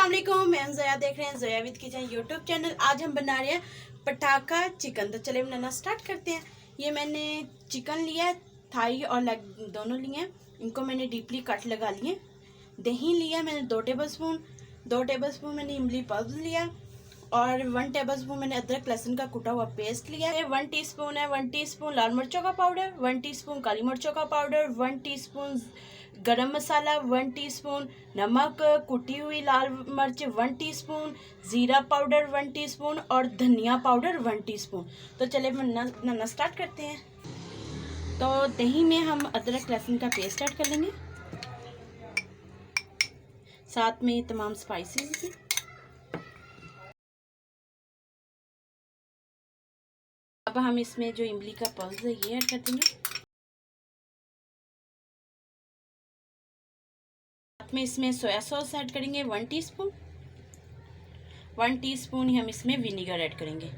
अस्सलाम, मैं जोया, देख रहे हैं Zoya with kitchen YouTube channel. आज हम बना रहे हैं पटाखा चिकन। तो चले बनाना स्टार्ट करते हैं। ये मैंने चिकन लिया है, थाई और लेग दोनों लिए हैं। इनको मैंने डीपली कट लगा लिए। दही लिया मैंने 2 टेबलस्पून मैंने इमली पल्स लिया और 1 टेबलस्पून मैंने अदरक लहसुन का कुटा हुआ पेस्ट लिया है। 1 टीस्पून है 1 टीस्पून लाल मिर्चों का पाउडर, 1 टीस्पून काली मिर्चों का पाउडर, 1 टीस्पून गरम मसाला, 1 टीस्पून नमक, कुटी हुई लाल मिर्च 1 टीस्पून, ज़ीरा पाउडर 1 टीस्पून और धनिया पाउडर 1 टीस्पून। तो चले बनाना स्टार्ट करते हैं। तो दही में हम अदरक लहसुन का पेस्ट ऐड कर लेंगे, साथ में तमाम स्पाइसेस भी। अब हम इसमें जो इमली का पल्स है ये ऐड कर देंगे। साथ में इसमें सोया सॉस ऐड करेंगे 1 टीस्पून। 1 टीस्पून ही हम इसमें विनीगर ऐड करेंगे।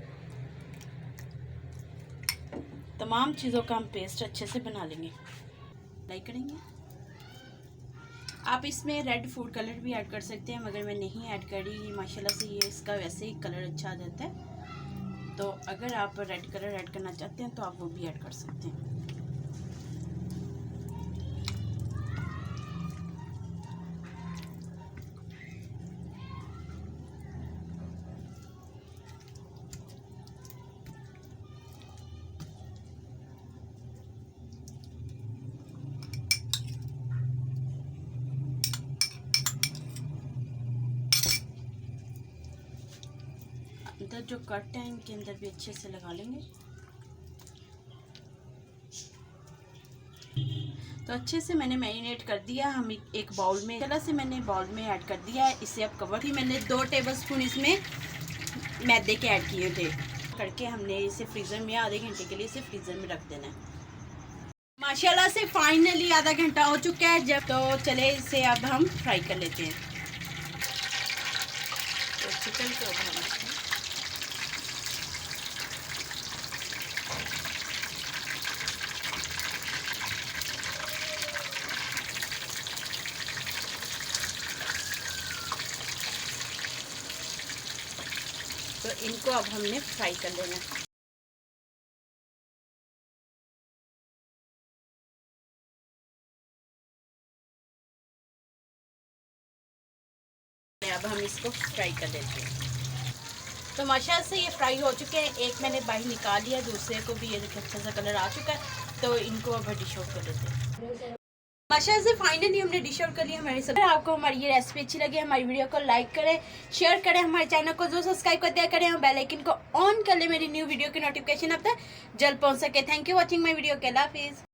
तमाम चीज़ों का हम पेस्ट अच्छे से बना लेंगे, अप्लाई करेंगे। आप इसमें रेड फूड कलर भी ऐड कर सकते हैं, मगर मैं नहीं ऐड करी। माशाल्लाह से ये इसका वैसे ही कलर अच्छा आ जाता है। तो अगर आप रेड कलर ऐड करना चाहते हैं तो आप वो भी ऐड कर सकते हैं। अंदर जो कट है इनके अंदर भी अच्छे से लगा लेंगे। तो अच्छे से मैंने मैरिनेट कर दिया। हम एक बाउल में तरह से मैंने बाउल में ऐड कर दिया है। इसे अब कवर ही मैंने 2 टेबलस्पून इसमें मैदे के ऐड किए थे करके हमने इसे फ्रीज़र में आधे घंटे के लिए इसे फ्रीज़र में रख देना है। माशाल्लाह से फाइनली आधा घंटा हो चुका है जब। तो चले इसे अब हम फ्राई कर लेते हैं। तो चिकन को हम तो इनको अब हमने फ्राई कर लेना है। अब हम इसको फ्राई कर लेते हैं। तो माशाल्लाह से ये फ्राई हो चुके हैं। एक मैंने बाहर निकाल लिया, दूसरे को भी ये अच्छा सा कलर आ चुका है। तो इनको अब डिश आउट कर लेते हैं। माशाल्लाह से फाइनली हमने डिश आउट कर लिया हमारी सब। अगर आपको हमारी ये रेसिपी अच्छी लगी, हमारी वीडियो को लाइक करें, शेयर करें, हमारे चैनल को जो सब्सक्राइब कर दिया करें, हम बेल आइकन को ऑन कर ले, मेरी न्यू वीडियो की नोटिफिकेशन अब तक जल्द पहुंच सके। Thank you watching my video के। अल्लाह हाफिज़।